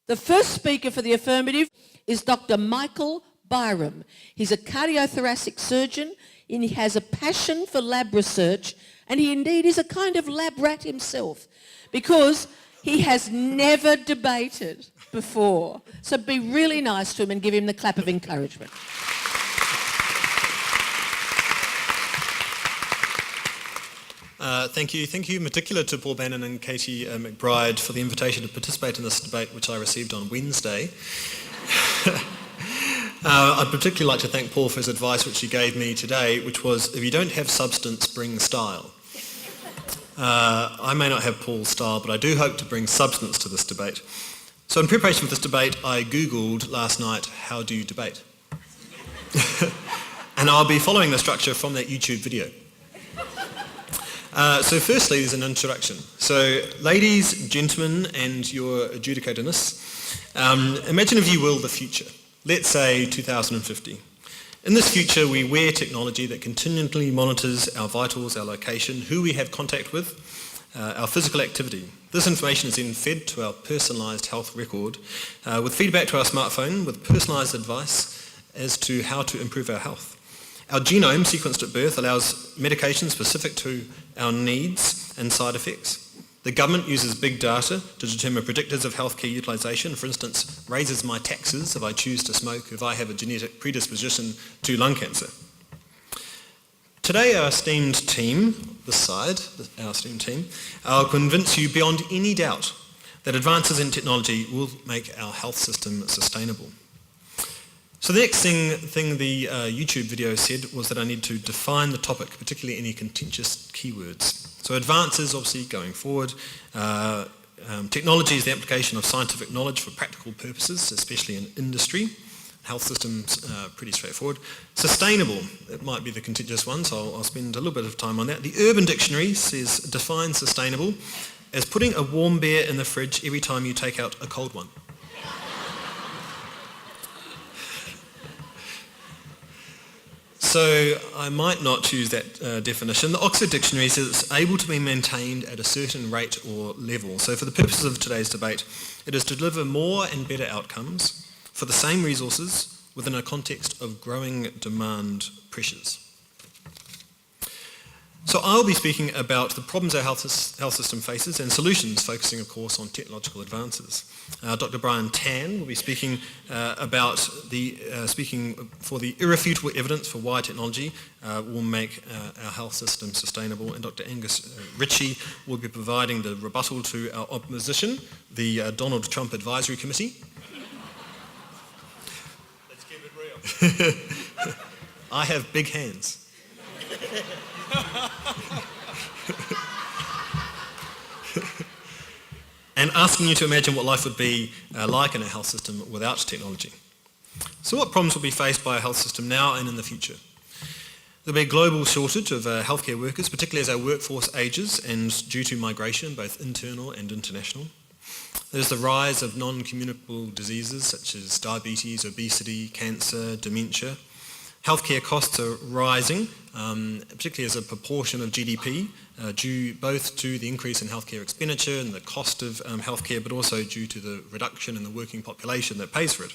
The first speaker for the affirmative is Dr. Michael Byram. He's a cardiothoracic surgeon and he has a passion for lab research, and he indeed is a kind of lab rat himself because he has never debated before. So be really nice to him and give him the clap of encouragement. Thank you. Thank you in particular to Paul Bannon and Katie McBride for the invitation to participate in this debate, which I received on Wednesday. I'd particularly like to thank Paul for his advice, which he gave me today, which was, if you don't have substance, bring style. I may not have Paul's style, but I do hope to bring substance to this debate. So in preparation for this debate, I Googled last night, how do you debate? And I'll be following the structure from that YouTube video. So firstly, there's an introduction. So ladies, gentlemen, and your adjudicators, imagine, if you will, the future. Let's say 2050. In this future, we wear technology that continually monitors our vitals, our location, who we have contact with, our physical activity. This information is then fed to our personalised health record with feedback to our smartphone with personalised advice as to how to improve our health. Our genome, sequenced at birth, allows medication specific to our needs and side effects. The government uses big data to determine predictors of healthcare utilisation. For instance, raises my taxes if I choose to smoke, if I have a genetic predisposition to lung cancer. Today, our esteemed team, this side, our esteemed team, I'll convince you beyond any doubt that advances in technology will make our health system sustainable. So the next thing the YouTube video said was that I need to define the topic, particularly any contentious keywords. So advances, obviously, going forward. Technology is the application of scientific knowledge for practical purposes, especially in industry. Health systems, pretty straightforward. Sustainable, it might be the contentious one, so I'll spend a little bit of time on that. The Urban Dictionary says, define sustainable as putting a warm beer in the fridge every time you take out a cold one. So I might not choose that definition. The Oxford Dictionary says it's able to be maintained at a certain rate or level. So for the purposes of today's debate, it is to deliver more and better outcomes for the same resources within a context of growing demand pressures. So I'll be speaking about the problems our health system faces and solutions, focusing, of course, on technological advances. Dr. Brian Tan will be speaking speaking for the irrefutable evidence for why technology will make our health system sustainable, and Dr. Angus Ritchie will be providing the rebuttal to our opposition, the Donald Trump Advisory Committee. Let's keep it real. I have big hands. And asking you to imagine what life would be like in a health system without technology. So what problems will be faced by a health system now and in the future? There'll be a global shortage of healthcare workers, particularly as our workforce ages and due to migration, both internal and international. There's the rise of non-communicable diseases such as diabetes, obesity, cancer, dementia. Healthcare costs are rising, particularly as a proportion of GDP, due both to the increase in healthcare expenditure and the cost of healthcare, but also due to the reduction in the working population that pays for it.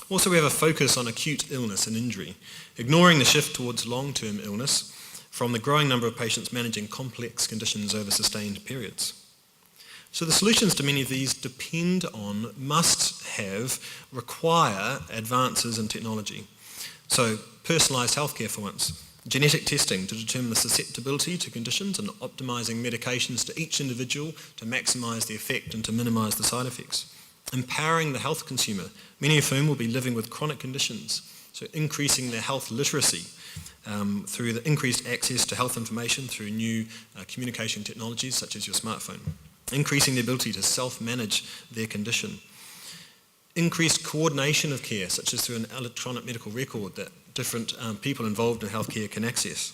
Also, we have a focus on acute illness and injury, ignoring the shift towards long-term illness from the growing number of patients managing complex conditions over sustained periods. So the solutions to many of these depend on, must have, require advances in technology. So personalised healthcare, for once, genetic testing to determine the susceptibility to conditions and optimising medications to each individual to maximise the effect and to minimise the side effects. Empowering the health consumer, many of whom will be living with chronic conditions, so increasing their health literacy through the increased access to health information through new communication technologies such as your smartphone. Increasing the ability to self-manage their condition. Increased coordination of care, such as through an electronic medical record that different people involved in healthcare can access.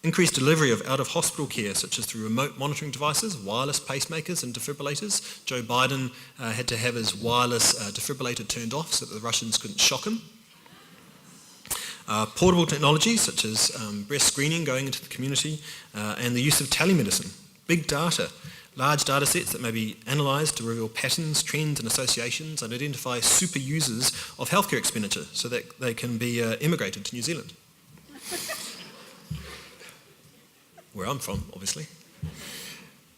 Increased delivery of out-of-hospital care, such as through remote monitoring devices, wireless pacemakers and defibrillators. Joe Biden had to have his wireless defibrillator turned off so that the Russians couldn't shock him. Portable technologies, such as breast screening going into the community, and the use of telemedicine. Big data, large data sets that may be analysed to reveal patterns, trends and associations and identify super users of healthcare expenditure so that they can be immigrated to New Zealand. Where I'm from, obviously.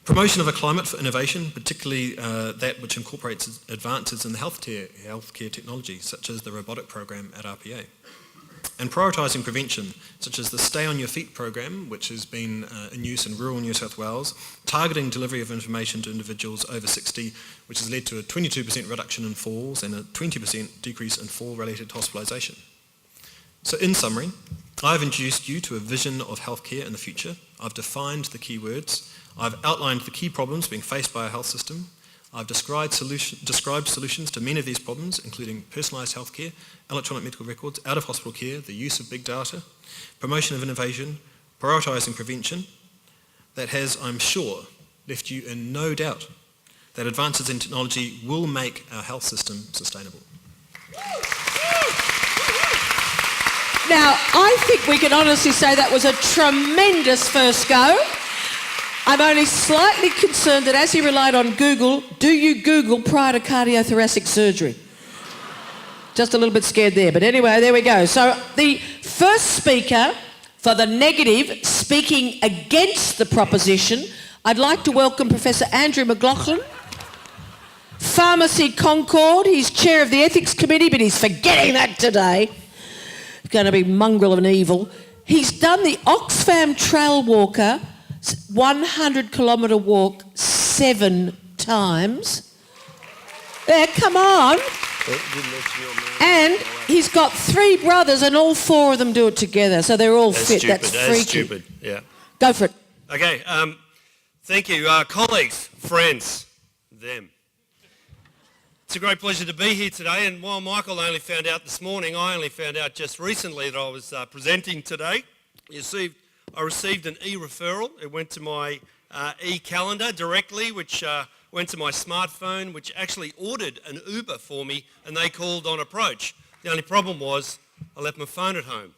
Promotion of a climate for innovation, particularly that which incorporates advances in the healthcare technology, such as the robotic program at RPA. And prioritising prevention, such as the Stay on Your Feet program, which has been in use in rural New South Wales, targeting delivery of information to individuals over 60, which has led to a 22% reduction in falls and a 20% decrease in fall-related hospitalisation. So in summary, I've introduced you to a vision of healthcare in the future. I've defined the key words. I've outlined the key problems being faced by our health system. I've described solutions to many of these problems, including personalised healthcare, electronic medical records, out-of-hospital care, the use of big data, promotion of innovation, prioritising prevention, that has, I'm sure, left you in no doubt that advances in technology will make our health system sustainable. Now, I think we can honestly say that was a tremendous first go. I'm only slightly concerned that as he relied on Google, do you Google prior to cardiothoracic surgery? Just a little bit scared there, but anyway, there we go. So the first speaker for the negative, speaking against the proposition, I'd like to welcome Professor Andrew McLaughlin, Pharmacy Concord. He's chair of the Ethics Committee, but he's forgetting that today. He's going to be mongrel of an evil. He's done the Oxfam Trail Walker 100 kilometre walk 7 times. Yeah, come on. And he's got 3 brothers and all 4 of them do it together, so they're all fit. That's freaky. That's stupid, yeah. Go for it. Okay, thank you. Colleagues, friends, them. It's a great pleasure to be here today, and while Michael only found out this morning, I only found out just recently that I was presenting today. I received an e-referral. It went to my e-calendar directly, which went to my smartphone, which actually ordered an Uber for me, and they called on approach. The only problem was I left my phone at home.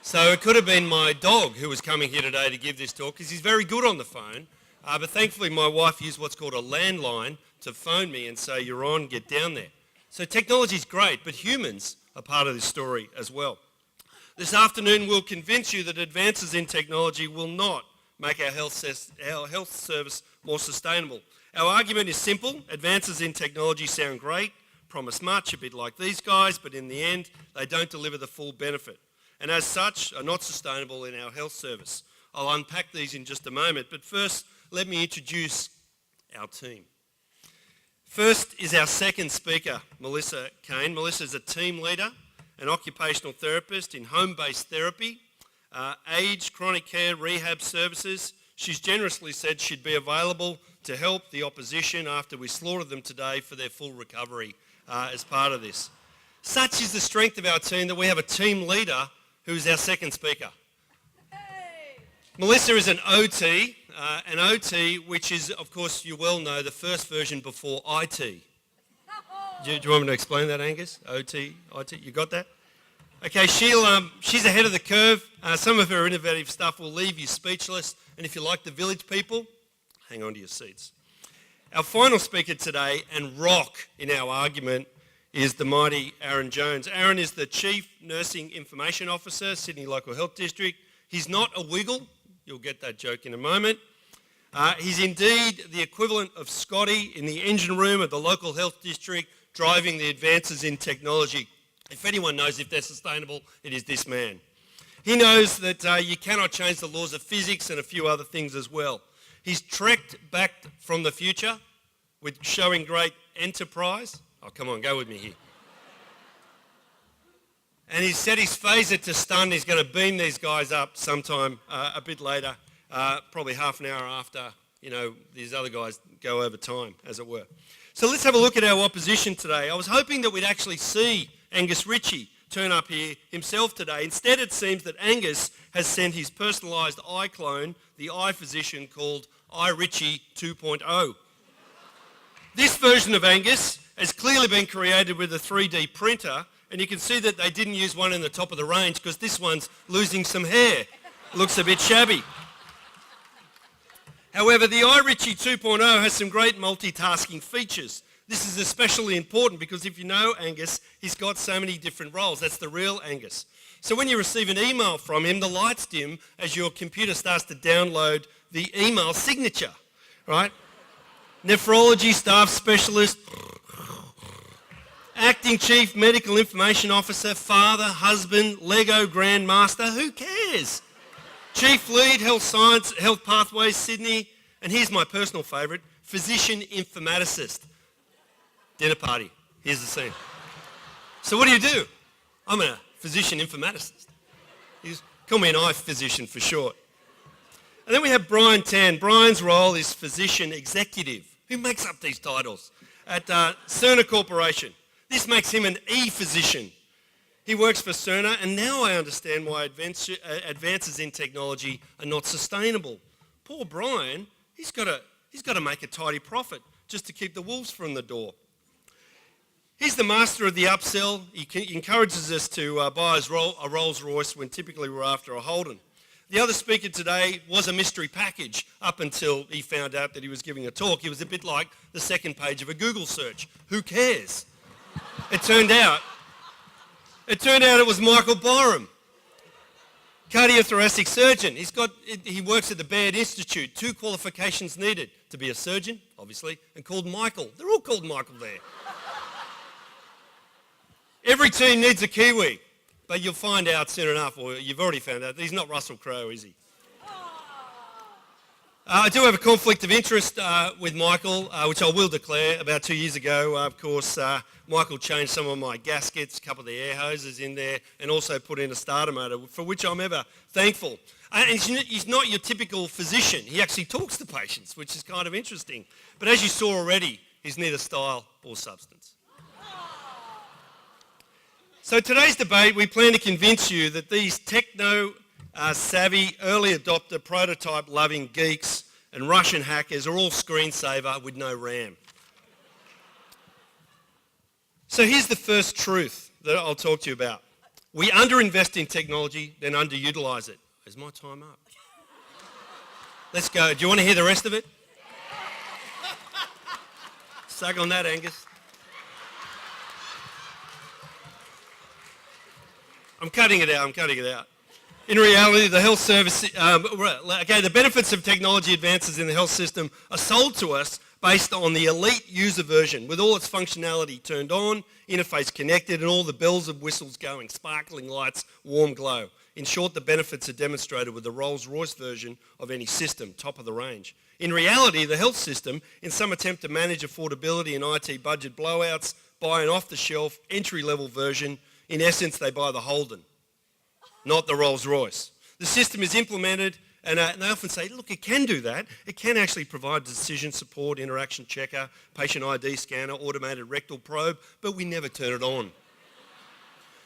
So it could have been my dog who was coming here today to give this talk, because he's very good on the phone. But thankfully my wife used what's called a landline to phone me and say, you're on, get down there. So technology's great, but humans are part of this story as well. This afternoon we'll convince you that advances in technology will not make our health service more sustainable. Our argument is simple. Advances in technology sound great, promise much, a bit like these guys, but in the end they don't deliver the full benefit, and as such are not sustainable in our health service. I'll unpack these in just a moment, but first let me introduce our team. First is our second speaker, Melissa Kane. Melissa is a team leader, an occupational therapist in home-based therapy, aged chronic care rehab services. She's generously said she'd be available to help the opposition after we slaughtered them today for their full recovery as part of this. Such is the strength of our team that we have a team leader who's our second speaker. Hey. Melissa is an OT, which is, of course, you well know, the first version before IT. Do you want me to explain that, Angus? OT, IT, you got that? Okay, she's ahead of the curve. Some of her innovative stuff will leave you speechless. And if you like the village people, hang on to your seats. Our final speaker today, and rock in our argument, is the mighty Aaron Jones. Aaron is the Chief Nursing Information Officer, Sydney Local Health District. He's not a wiggle. You'll get that joke in a moment. He's indeed the equivalent of Scotty in the engine room of the local health district, driving the advances in technology. If anyone knows if they're sustainable, it is this man. He knows that you cannot change the laws of physics and a few other things as well. He's trekked back from the future with showing great enterprise. Oh, come on, go with me here. And he's set his phaser to stun. He's going to beam these guys up sometime a bit later, probably half an hour after, these other guys go over time, as it were. So let's have a look at our opposition today. I was hoping that we'd actually see Angus Ritchie turn up here himself today. Instead, it seems that Angus has sent his personalised eye clone, the eye physician called iRitchie 2.0. This version of Angus has clearly been created with a 3D printer, and you can see that they didn't use one in the top of the range because this one's losing some hair. Looks a bit shabby. However, the iRichie 2.0 has some great multitasking features. This is especially important because if you know Angus, he's got so many different roles. That's the real Angus. So when you receive an email from him, the lights dim as your computer starts to download the email signature, right? Nephrology staff specialist, acting chief medical information officer, father, husband, Lego grandmaster, who cares? Chief lead, health science, health pathways, Sydney, and here's my personal favourite, physician informaticist. Dinner party, here's the scene. So what do? I'm a physician informaticist. Call me an eye physician for short. And then we have Brian Tan. Brian's role is physician executive. Who makes up these titles? At Cerner Corporation. This makes him an e-physician. He works for Cerner, and now I understand why advances in technology are not sustainable. Poor Brian, he's got to make a tidy profit just to keep the wolves from the door. He's the master of the upsell. He encourages us to buy a Rolls Royce when typically we're after a Holden. The other speaker today was a mystery package up until he found out that he was giving a talk. He was a bit like the second page of a Google search. Who cares? It turned out it was Michael Byram, cardiothoracic surgeon. He works at the Baird Institute. 2 qualifications needed: to be a surgeon, obviously, and called Michael. They're all called Michael there. Every team needs a Kiwi, but you'll find out soon enough, or you've already found out, that he's not Russell Crowe, is he? I do have a conflict of interest with Michael, which I will declare. About 2 years ago, of course, Michael changed some of my gaskets, a couple of the air hoses in there, and also put in a starter motor, for which I'm ever thankful. And he's not your typical physician. He actually talks to patients, which is kind of interesting. But as you saw already, he's neither style or substance. So today's debate, we plan to convince you that these techno-savvy, early adopter, prototype-loving geeks and Russian hackers are all screensaver with no RAM. So here's the first truth that I'll talk to you about. We underinvest in technology, then underutilise it. Is my time up? Let's go. Do you want to hear the rest of it? Suck on that, Angus. I'm cutting it out. In reality, the health service, the benefits of technology advances in the health system are sold to us based on the elite user version with all its functionality turned on, interface connected, and all the bells and whistles going, sparkling lights, warm glow. In short, the benefits are demonstrated with the Rolls-Royce version of any system, top of the range. In reality, the health system, in some attempt to manage affordability and IT budget blowouts, buy an off-the-shelf, entry-level version. In essence, they buy the Holden, not the Rolls-Royce. The system is implemented, and they often say, look, it can do that. It can actually provide decision support, interaction checker, patient ID scanner, automated rectal probe, but we never turn it on.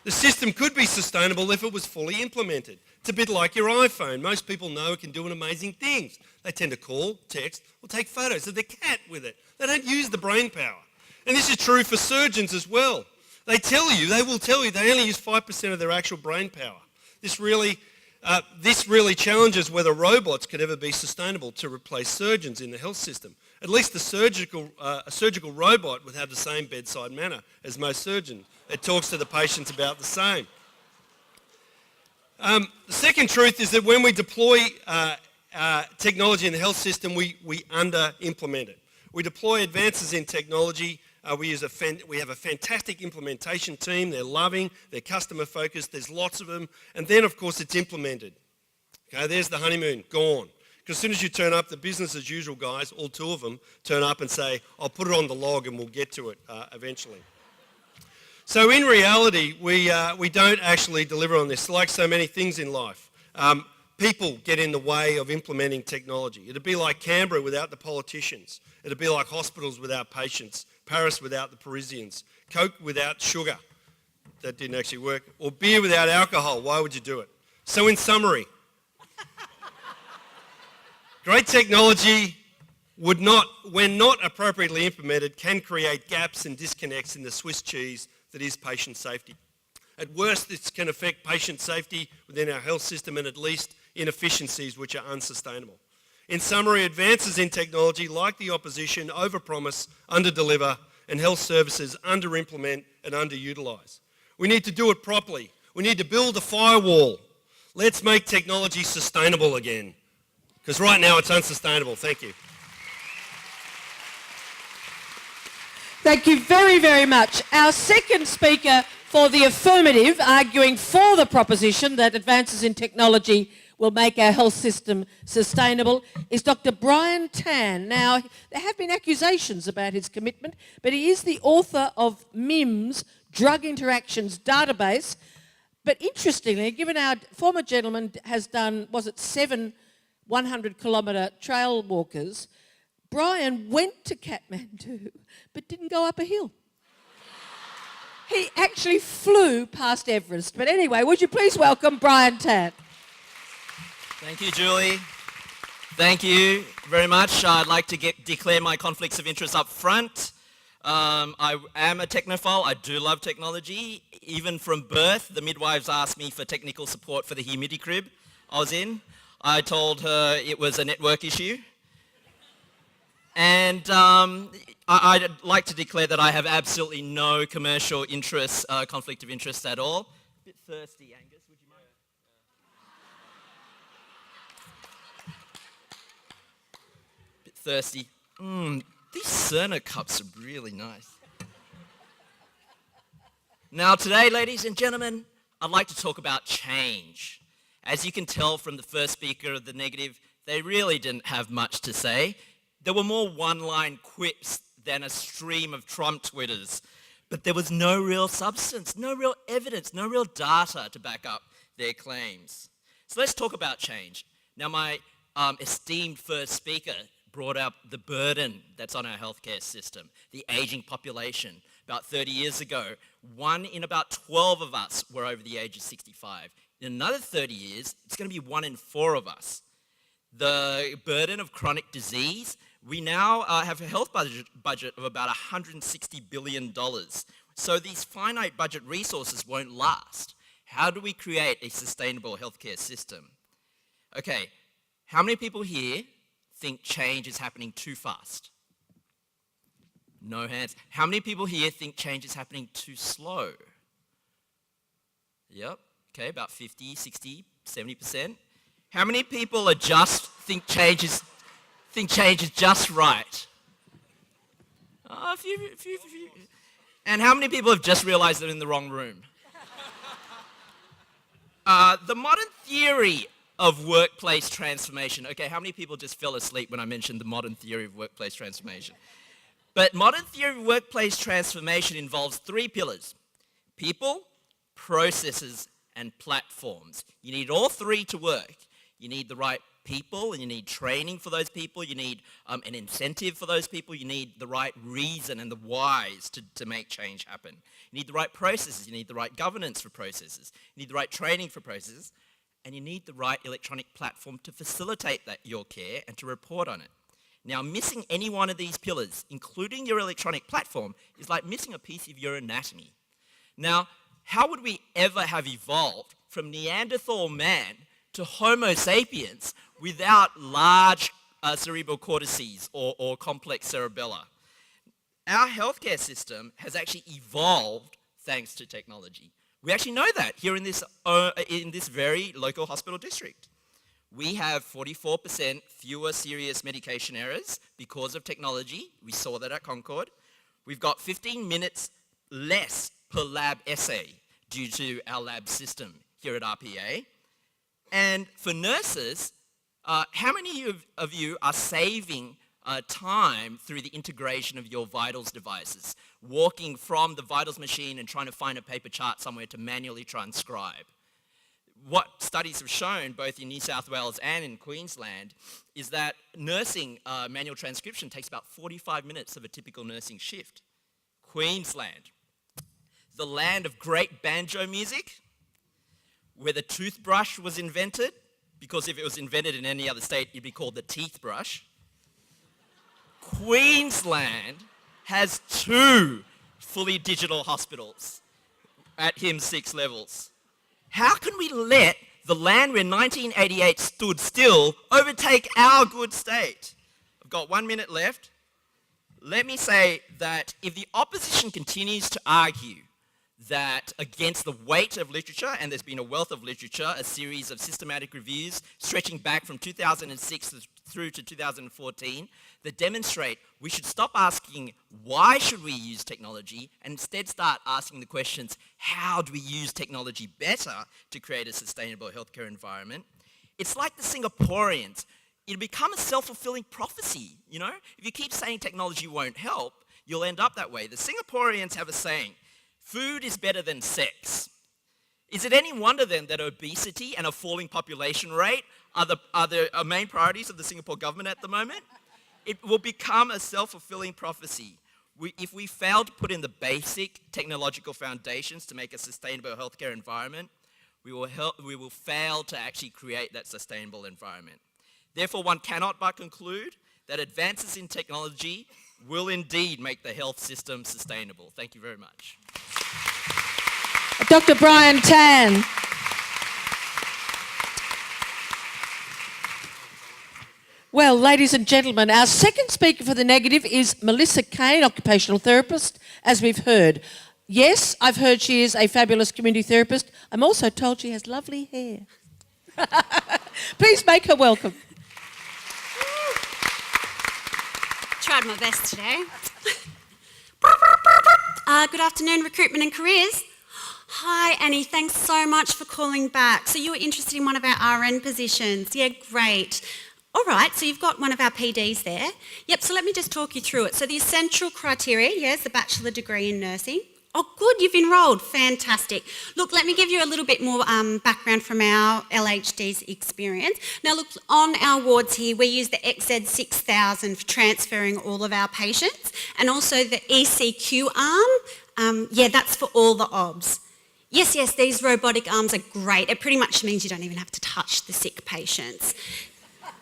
The system could be sustainable if it was fully implemented. It's a bit like your iPhone. Most people know it can do amazing things. They tend to call, text, or take photos of their cat with it. They don't use the brain power. And this is true for surgeons as well. They will tell you they only use 5% of their actual brain power. This really challenges whether robots could ever be sustainable to replace surgeons in the health system. At least a surgical robot would have the same bedside manner as most surgeons. It talks to the patients about the same. The second truth is that when we deploy technology in the health system, we under-implement it. We deploy advances in technology. We have a fantastic implementation team. They're loving, they're customer focused, there's lots of them. And then, of course, it's implemented. Okay, there's the honeymoon, gone. Because as soon as you turn up, the business as usual guys, all 2 of them, turn up and say, I'll put it on the log and we'll get to it eventually. So in reality, we don't actually deliver on this. Like so many things in life, people get in the way of implementing technology. It'd be like Canberra without the politicians. It'd be like hospitals without patients. Paris without the Parisians, Coke without sugar, that didn't actually work, or beer without alcohol. Why would you do it? So in summary, great technology when not appropriately implemented, can create gaps and disconnects in the Swiss cheese that is patient safety. At worst, this can affect patient safety within our health system and at least inefficiencies which are unsustainable. In summary, advances in technology, like the opposition, overpromise, underdeliver, and health services underimplement and underutilise. We need to do it properly. We need to build a firewall. Let's make technology sustainable again, because right now it's unsustainable. Thank you. Thank you very, very much. Our second speaker for the affirmative, arguing for the proposition that advances in technology will make our health system sustainable, is Dr. Brian Tan. Now, there have been accusations about his commitment, but he is the author of MIMS, Drug Interactions Database. But interestingly, given our former gentleman has done, was it 7 100-kilometre trail walkers, Brian went to Kathmandu but didn't go up a hill. He actually flew past Everest. But anyway, would you please welcome Brian Tan? Thank you, Julie. Thank you very much. I'd like to declare my conflicts of interest up front. I am a technophile. I do love technology. Even from birth, the midwives asked me for technical support for the humidity crib I was in. I told her it was a network issue. And I'd like to declare that I have absolutely no commercial interest, conflict of interest at all. A bit thirsty, Angus, would you mind? Bit thirsty. These Cerner cups are really nice. Now today, ladies and gentlemen, I'd like to talk about change. As you can tell from the first speaker of the negative, they really didn't have much to say. There were more one-line quips than a stream of Trump Twitters. But there was no real substance, no real evidence, no real data to back up their claims. So let's talk about change. Now, my esteemed first speaker brought up the burden that's on our healthcare system, the aging population. About 30 years ago, 1 in about 12 of us were over the age of 65. In another 30 years, it's going to be 1 in 4 of us. The burden of chronic disease, we now have a health budget of about $160 billion. So these finite budget resources won't last. How do we create a sustainable healthcare system? Okay, how many people here think change is happening too fast? No hands. How many people here think change is happening too slow? Yep, okay, about 50, 60, 70%. How many people think change is just right? A few. And how many people have just realized they're in the wrong room? The modern theory of workplace transformation. Okay, how many people just fell asleep when I mentioned the modern theory of workplace transformation? But modern theory of workplace transformation involves 3 pillars: people, processes, and platforms. You need all 3 to work. You need the right people, and you need training for those people. You need an incentive for those people. You need the right reason and the whys to make change happen. You need the right processes. You need the right governance for processes. You need the right training for processes. And you need the right electronic platform to facilitate your care and to report on it. Now, missing any one of these pillars, including your electronic platform, is like missing a piece of your anatomy. Now, how would we ever have evolved from Neanderthal man to Homo sapiens without large cerebral cortices or complex cerebella? Our healthcare system has actually evolved thanks to technology. We actually know that here in this very local hospital district. We have 44% fewer serious medication errors because of technology. We saw that at Concord. We've got 15 minutes less per lab essay due to our lab system here at RPA. And for nurses, how many of you are saving time through the integration of your vitals devices, walking from the vitals machine and trying to find a paper chart somewhere to manually transcribe? What studies have shown, both in New South Wales and in Queensland, is that nursing manual transcription takes about 45 minutes of a typical nursing shift. Queensland, the land of great banjo music, where the toothbrush was invented, because if it was invented in any other state, it'd be called the teeth brush. Queensland has 2 fully digital hospitals at HIMSS 6 levels. How can we let the land where 1988 stood still overtake our good state. I've got 1 minute left. Let me say that if the opposition continues to argue that against the weight of literature, and there's been a wealth of literature, a series of systematic reviews stretching back from 2006 through to 2014, that demonstrate we should stop asking why should we use technology and instead start asking the questions, how do we use technology better to create a sustainable healthcare environment? It's like the Singaporeans. It'll become a self-fulfilling prophecy, you know? If you keep saying technology won't help, you'll end up that way. The Singaporeans have a saying, food is better than sex. Is it any wonder then that obesity and a falling population rate are the main priorities of the Singapore government at the moment? It will become a self-fulfilling prophecy. If we fail to put in the basic technological foundations to make a sustainable healthcare environment, we will fail to actually create that sustainable environment. Therefore, one cannot but conclude that advances in technology will indeed make the health system sustainable. Thank you very much. Dr. Brian Tan. Well, ladies and gentlemen, our second speaker for the negative is Melissa Kane, occupational therapist, as we've heard. Yes, I've heard she is a fabulous community therapist. I'm also told she has lovely hair. Please make her welcome. Tried my best today. Good afternoon, recruitment and careers. Hi, Annie. Thanks so much for calling back. So you were interested in one of our RN positions. Yeah, great. All right, so you've got one of our PDs there. Yep, so let me just talk you through it. So the essential criteria, yes, the bachelor degree in nursing. Oh, good, you've enrolled. Fantastic. Look, let me give you a little bit more background from our LHD's experience. Now, look, on our wards here, we use the XZ6000 for transferring all of our patients, and also the ECQ arm. Yeah, that's for all the OBS. Yes, these robotic arms are great. It pretty much means you don't even have to touch the sick patients.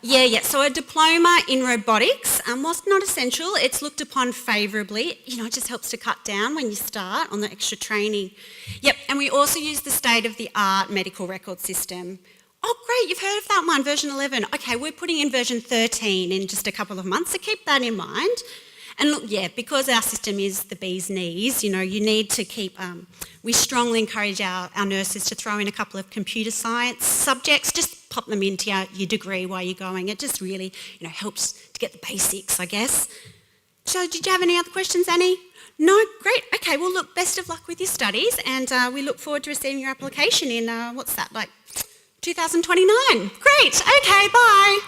Yeah, so a diploma in robotics, whilst not essential, it's looked upon favourably. You know, it just helps to cut down when you start on the extra training. Yep, and we also use the state-of-the-art medical record system. Oh, great, you've heard of that one, version 11. Okay, we're putting in version 13 in just a couple of months, so keep that in mind. And look, yeah, because our system is the bee's knees, you know, you need to keep, we strongly encourage our nurses to throw in a couple of computer science subjects, just pop them into your degree while you're going. It just really, you know, helps to get the basics, I guess. So did you have any other questions, Annie? No? Great. Okay, well, look, best of luck with your studies, and we look forward to receiving your application in, 2029. Great. Okay, bye.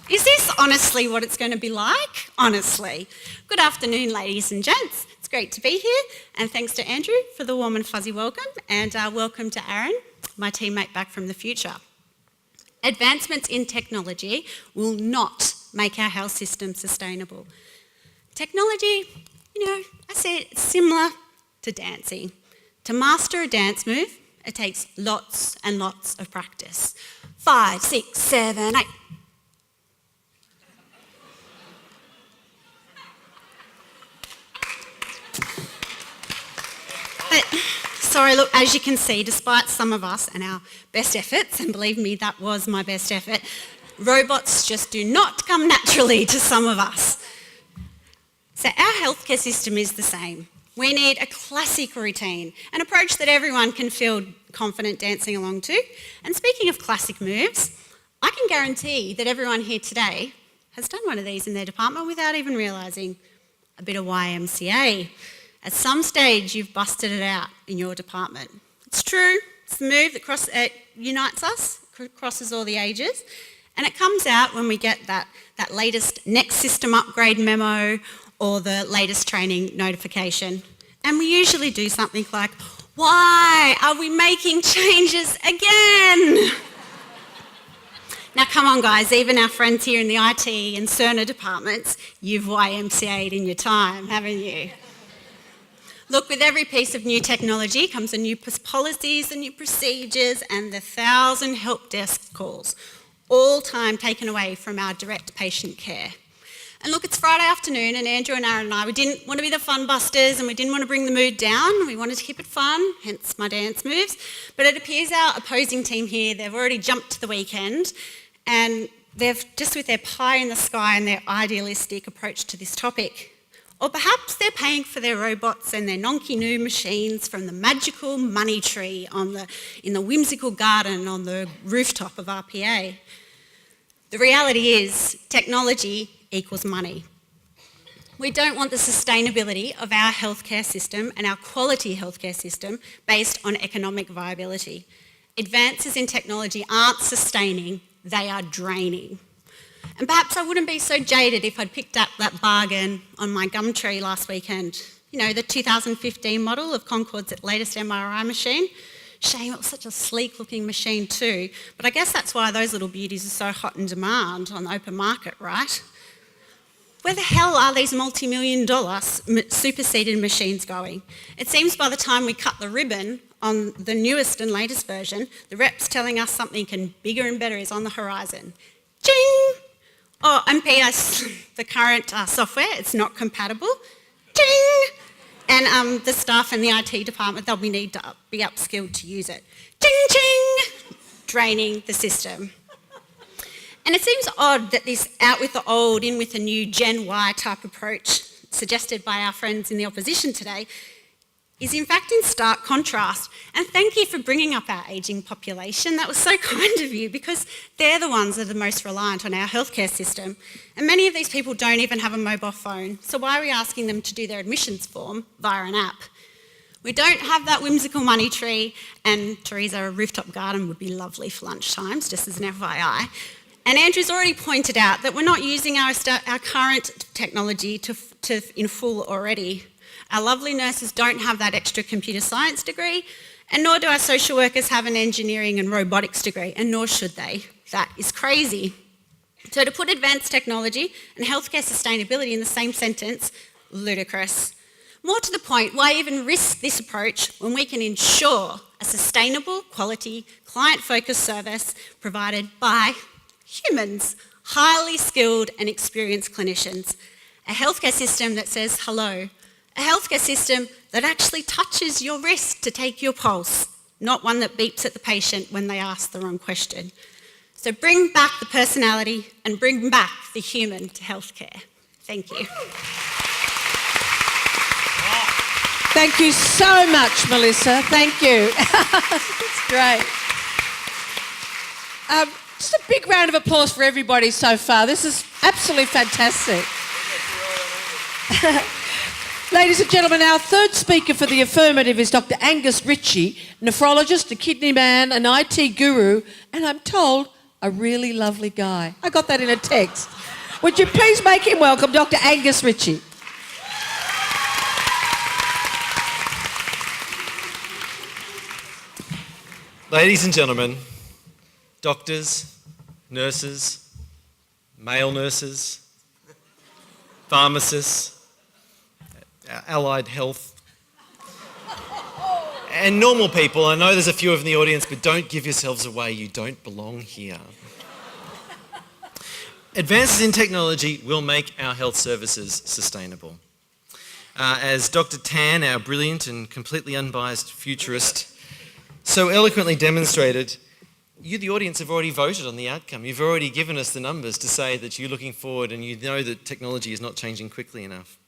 Is this honestly what it's going to be like? Honestly. Good afternoon, ladies and gents. It's great to be here, and thanks to Andrew for the warm and fuzzy welcome, and welcome to Aaron, my teammate back from the future. Advancements in technology will not make our health system sustainable. Technology, you know, I say it's similar to dancing. To master a dance move, it takes lots and lots of practice. 5, 6, 7, 8. But, sorry, look, as you can see, despite some of us and our best efforts, and believe me, that was my best effort, robots just do not come naturally to some of us. So our healthcare system is the same. We need a classic routine, an approach that everyone can feel confident dancing along to. And speaking of classic moves, I can guarantee that everyone here today has done one of these in their department without even realising. A bit of YMCA. At some stage, you've busted it out in your department. It's true, it's the move that unites us, crosses all the ages, and it comes out when we get that latest next system upgrade memo or the latest training notification. And we usually do something like, why are we making changes again? Now come on guys, even our friends here in the IT and Cerner departments, you've YMCA'd in your time, haven't you? Look, with every piece of new technology comes a new policies, and new procedures, and the 1,000 help desk calls, all time taken away from our direct patient care. And look, it's Friday afternoon, and Andrew and Aaron and I, we didn't want to be the fun busters and we didn't want to bring the mood down. We wanted to keep it fun, hence my dance moves. But it appears our opposing team here, they've already jumped to the weekend, and they've just with their pie in the sky and their idealistic approach to this topic. Or perhaps they're paying for their robots and their nonky new machines from the magical money tree in the whimsical garden on the rooftop of RPA. The reality is, technology equals money. We don't want the sustainability of our healthcare system and our quality healthcare system based on economic viability. Advances in technology aren't sustaining, they are draining. And perhaps I wouldn't be so jaded if I'd picked up that bargain on my Gumtree last weekend. You know, the 2015 model of Concord's latest MRI machine. Shame, it was such a sleek looking machine too, but I guess that's why those little beauties are so hot in demand on the open market, right? Where the hell are these multi-million-dollar superseded machines going? It seems by the time we cut the ribbon on the newest and latest version, the rep's telling us something bigger and better is on the horizon. Ching! Oh, and P.S., the current software, it's not compatible. Ching! And the staff in the IT department, they'll need to be upskilled to use it. Ching, ching! Draining the system. And it seems odd that this out with the old, in with the new Gen Y type approach suggested by our friends in the opposition today is in fact in stark contrast. And thank you for bringing up our ageing population. That was so kind of you, because they're the ones that are the most reliant on our healthcare system. And many of these people don't even have a mobile phone. So why are we asking them to do their admissions form via an app? We don't have that whimsical money tree, and Teresa, a rooftop garden would be lovely for lunchtimes, just as an FYI. And Andrew's already pointed out that we're not using our current technology in full already. Our lovely nurses don't have that extra computer science degree, and nor do our social workers have an engineering and robotics degree, and nor should they. That is crazy. So to put advanced technology and healthcare sustainability in the same sentence, ludicrous. More to the point, why even risk this approach when we can ensure a sustainable, quality, client-focused service provided by humans, highly skilled and experienced clinicians. A healthcare system that says hello. A healthcare system that actually touches your wrist to take your pulse, not one that beeps at the patient when they ask the wrong question. So bring back the personality and bring back the human to healthcare. Thank you. Thank you so much, Melissa. Thank you. That's great. Just a big round of applause for everybody so far. This is absolutely fantastic. Ladies and gentlemen, our third speaker for the affirmative is Dr. Angus Ritchie, nephrologist, a kidney man, an IT guru, and I'm told a really lovely guy. I got that in a text. Would you please make him welcome, Dr. Angus Ritchie? Ladies and gentlemen, doctors, nurses, male nurses, pharmacists, allied health, and normal people. I know there's a few of in the audience, but don't give yourselves away. You don't belong here. Advances in technology will make our health services sustainable. As Dr. Tan, our brilliant and completely unbiased futurist, so eloquently demonstrated, you, the audience, have already voted on the outcome. You've already given us the numbers to say that you're looking forward and you know that technology is not changing quickly enough.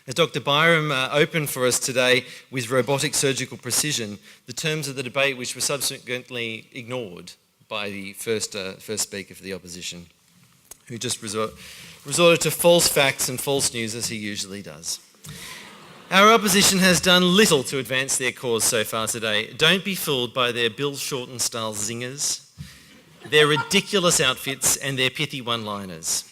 As Dr. Byram opened for us today with robotic surgical precision, the terms of the debate which were subsequently ignored by the first speaker for the opposition, who just resorted to false facts and false news as he usually does. Our opposition has done little to advance their cause so far today. Don't be fooled by their Bill Shorten style zingers, their ridiculous outfits and their pithy one-liners.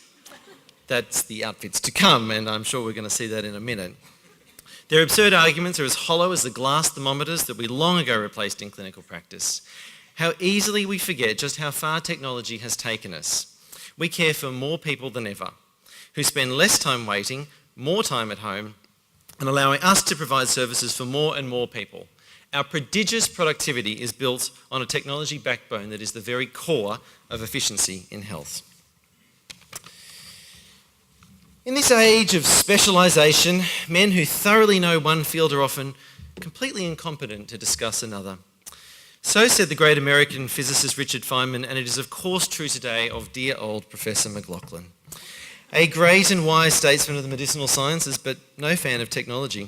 That's the outfits to come, and I'm sure we're going to see that in a minute. Their absurd arguments are as hollow as the glass thermometers that we long ago replaced in clinical practice. How easily we forget just how far technology has taken us. We care for more people than ever, who spend less time waiting, more time at home, and allowing us to provide services for more and more people. Our prodigious productivity is built on a technology backbone that is the very core of efficiency in health. In this age of specialisation, men who thoroughly know one field are often completely incompetent to discuss another. So said the great American physicist Richard Feynman, and it is of course true today of dear old Professor McLaughlin. A great and wise statesman of the medicinal sciences, but no fan of technology.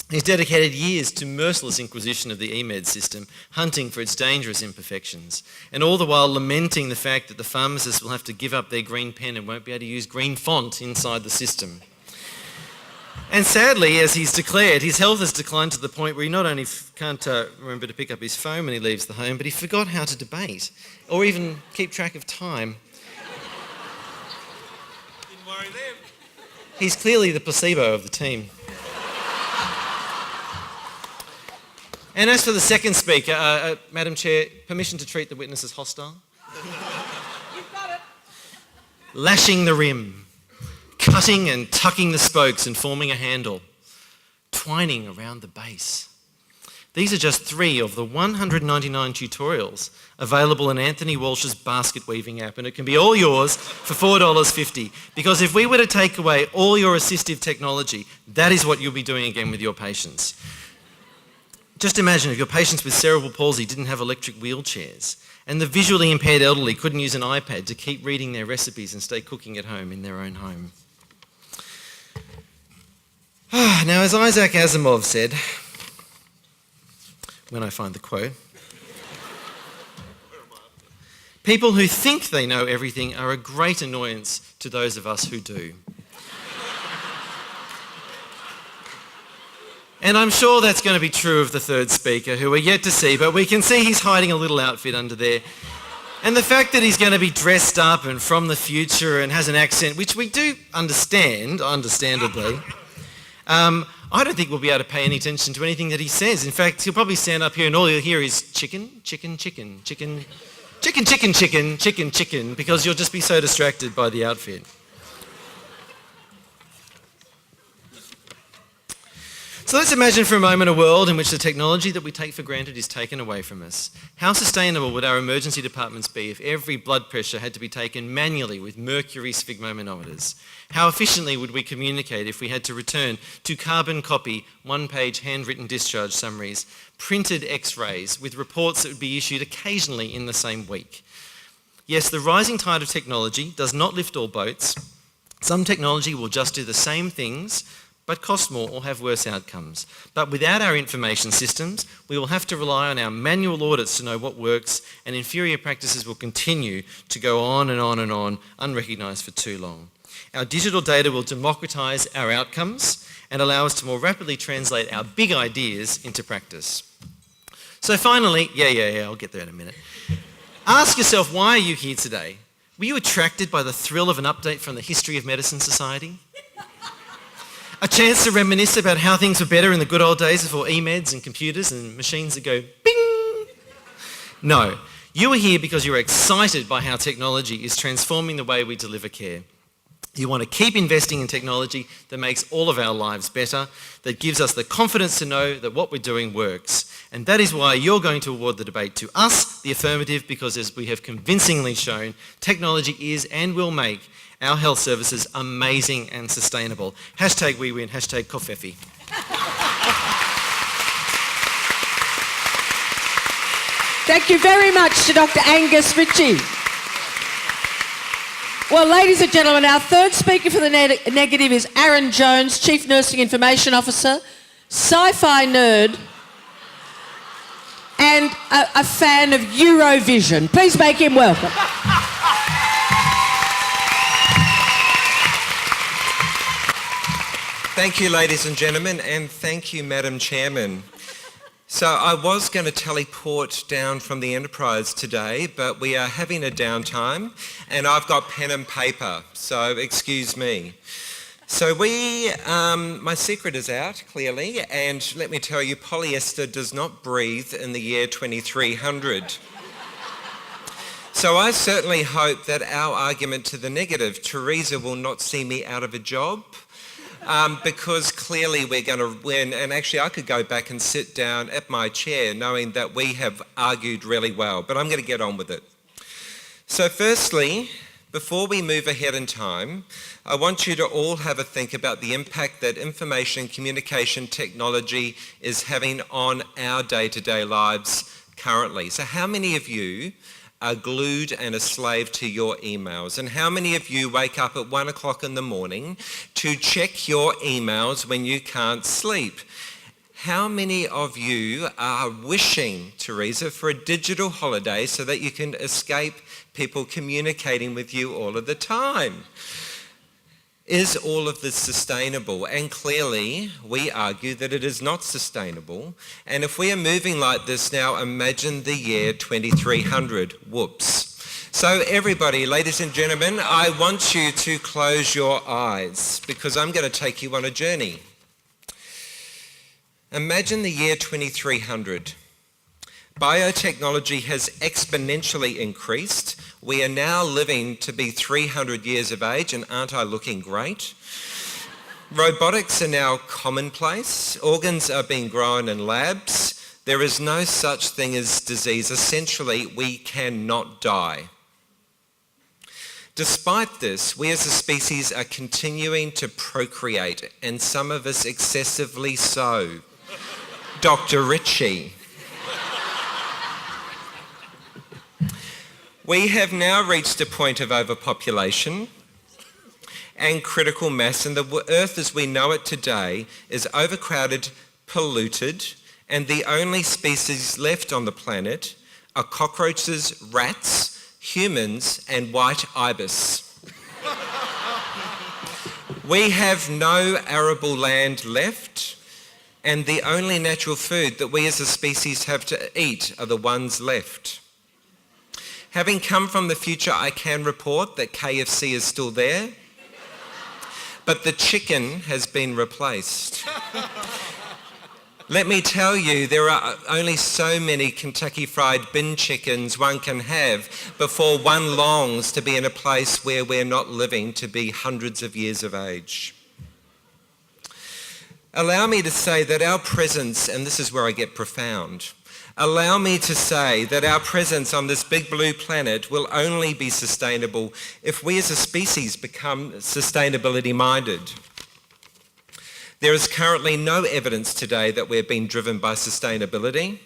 He's dedicated years to merciless inquisition of the EMED system, hunting for its dangerous imperfections, and all the while lamenting the fact that the pharmacists will have to give up their green pen and won't be able to use green font inside the system. And sadly, as he's declared, his health has declined to the point where he not only can't remember to pick up his phone when he leaves the home, but he forgot how to debate or even keep track of time. Didn't worry them. He's clearly the placebo of the team. And as for the second speaker, Madam Chair, permission to treat the witness as hostile? You've got it. Lashing the rim, cutting and tucking the spokes and forming a handle, twining around the base. These are just 3 of the 199 tutorials available in Anthony Walsh's basket weaving app, and it can be all yours for $4.50. Because if we were to take away all your assistive technology, that is what you'll be doing again with your patients. Just imagine if your patients with cerebral palsy didn't have electric wheelchairs, and the visually impaired elderly couldn't use an iPad to keep reading their recipes and stay cooking at home in their own home. Now, as Isaac Asimov said, when I find the quote, people who think they know everything are a great annoyance to those of us who do. And I'm sure that's going to be true of the third speaker, who we're yet to see, but we can see he's hiding a little outfit under there. And the fact that he's going to be dressed up and from the future and has an accent, which we do understand, understandably, I don't think we'll be able to pay any attention to anything that he says. In fact, he'll probably stand up here and all you'll hear is chicken, chicken, chicken, chicken, chicken, chicken, chicken, chicken, chicken, because you'll just be so distracted by the outfit. So let's imagine for a moment a world in which the technology that we take for granted is taken away from us. How sustainable would our emergency departments be if every blood pressure had to be taken manually with mercury sphygmomanometers? How efficiently would we communicate if we had to return to carbon copy, one-page handwritten discharge summaries, printed x-rays with reports that would be issued occasionally in the same week? Yes, the rising tide of technology does not lift all boats. Some technology will just do the same things but cost more or have worse outcomes. But without our information systems, we will have to rely on our manual audits to know what works, and inferior practices will continue to go on and on and on, unrecognised for too long. Our digital data will democratise our outcomes and allow us to more rapidly translate our big ideas into practice. So finally, I'll get there in a minute. Ask yourself, why are you here today? Were you attracted by the thrill of an update from the History of Medicine Society? A chance to reminisce about how things were better in the good old days before EMEDs and computers and machines that go bing? No, you are here because you're excited by how technology is transforming the way we deliver care. You want to keep investing in technology that makes all of our lives better, that gives us the confidence to know that what we're doing works. And that is why you're going to award the debate to us, the affirmative, because as we have convincingly shown, technology is and will make our health services amazing and sustainable. Hashtag we win, hashtag Kofefi. Thank you very much to Dr. Angus Ritchie. Well, ladies and gentlemen, our third speaker for the negative is Aaron Jones, Chief Nursing Information Officer, sci-fi nerd, and a fan of Eurovision. Please make him welcome. Thank you, ladies and gentlemen, and thank you, Madam Chairman. So I was going to teleport down from the Enterprise today, but we are having a downtime, and I've got pen and paper, so excuse me. So my secret is out, clearly, and let me tell you, polyester does not breathe in the year 2300. So I certainly hope that our argument to the negative, Theresa will not see me out of a job, because clearly we're going to win. And actually I could go back and sit down at my chair knowing that we have argued really well, but I'm going to get on with it. So firstly, Before we move ahead in time, I want you to all have a think about the impact that information communication technology is having on our day-to-day lives currently. So how many of you are glued and a slave to your emails? And how many of you wake up at 1 o'clock in the morning to check your emails when you can't sleep? How many of you are wishing, Teresa, for a digital holiday so that you can escape people communicating with you all of the time? Is all of this sustainable? And clearly, we argue that it is not sustainable. And if we are moving like this now, imagine the year 2300. Whoops. So everybody, ladies and gentlemen, I want you to close your eyes because I'm going to take you on a journey. Imagine the year 2300. Biotechnology has exponentially increased. We are now living to be 300 years of age, and aren't I looking great? Robotics are now commonplace. Organs are being grown in labs. There is no such thing as disease. Essentially, we cannot die. Despite this, we as a species are continuing to procreate, and some of us excessively so. Dr. Ritchie. We have now reached a point of overpopulation and critical mass, and the Earth as we know it today is overcrowded, polluted, and the only species left on the planet are cockroaches, rats, humans, and white ibis. We have no arable land left, and the only natural food that we as a species have to eat are the ones left. Having come from the future, I can report that KFC is still there, but the chicken has been replaced. Let me tell you, there are only so many Kentucky Fried bin chickens one can have before one longs to be in a place where we're not living to be hundreds of years of age. Allow me to say that our presence, and this is where I get profound, allow me to say that our presence on this big blue planet will only be sustainable if we as a species become sustainability minded. There is currently no evidence today that we're being driven by sustainability.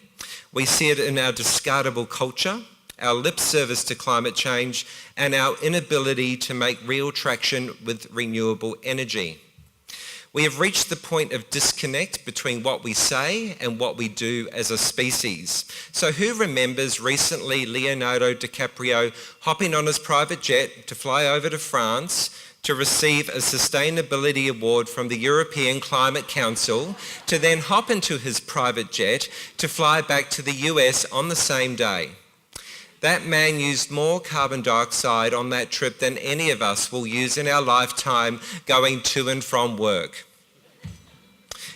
We see it in our discardable culture, our lip service to climate change, and our inability to make real traction with renewable energy. We have reached the point of disconnect between what we say and what we do as a species. So who remembers recently Leonardo DiCaprio hopping on his private jet to fly over to France to receive a sustainability award from the European Climate Council, to then hop into his private jet to fly back to the US on the same day? That man used more carbon dioxide on that trip than any of us will use in our lifetime going to and from work.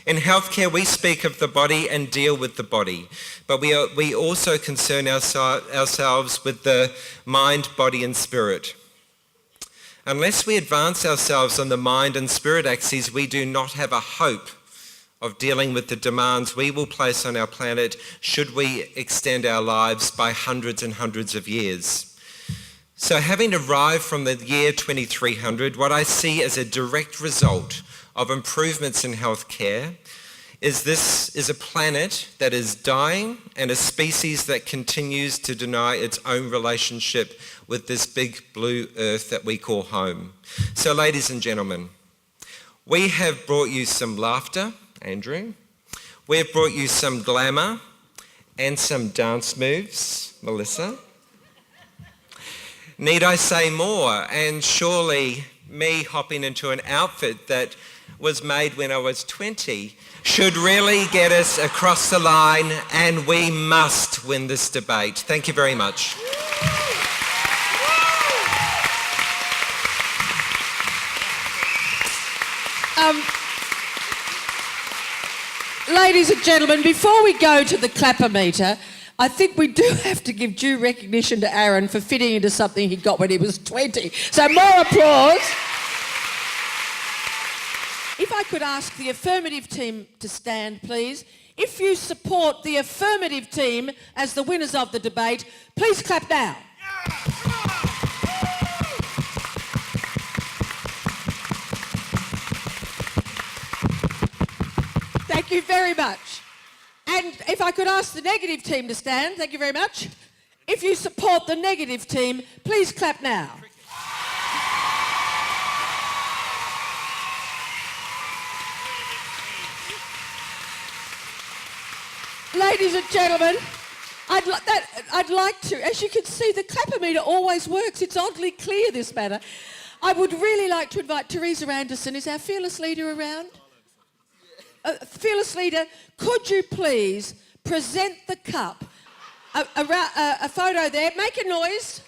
In healthcare, we speak of the body and deal with the body, but we also concern ourselves with the mind, body and spirit. Unless we advance ourselves on the mind and spirit axes, we do not have a hope of dealing with the demands we will place on our planet should we extend our lives by hundreds and hundreds of years. So having arrived from the year 2300, what I see as a direct result of improvements in healthcare is this is a planet that is dying and a species that continues to deny its own relationship with this big blue earth that we call home. So ladies and gentlemen, we have brought you some laughter, Andrew. We have brought you some glamour and some dance moves, Melissa. Need I say more? And surely me hopping into an outfit that was made when I was 20 should really get us across the line, and we must win this debate. Thank you very much. Ladies and gentlemen, before we go to the clapper meter, I think we do have to give due recognition to Aaron for fitting into something he got when he was 20. So more applause. If I could ask the affirmative team to stand, please. If you support the affirmative team as the winners of the debate, please clap now. Thank you very much. And if I could ask the negative team to stand, thank you very much. If you support the negative team, please clap now. Ladies and gentlemen, I'd like to, as you can see, the clapometer always works. It's oddly clear, this matter. I would really like to invite Teresa Anderson. Is our fearless leader around? Fearless leader, could you please present the cup? A photo there. Make a noise.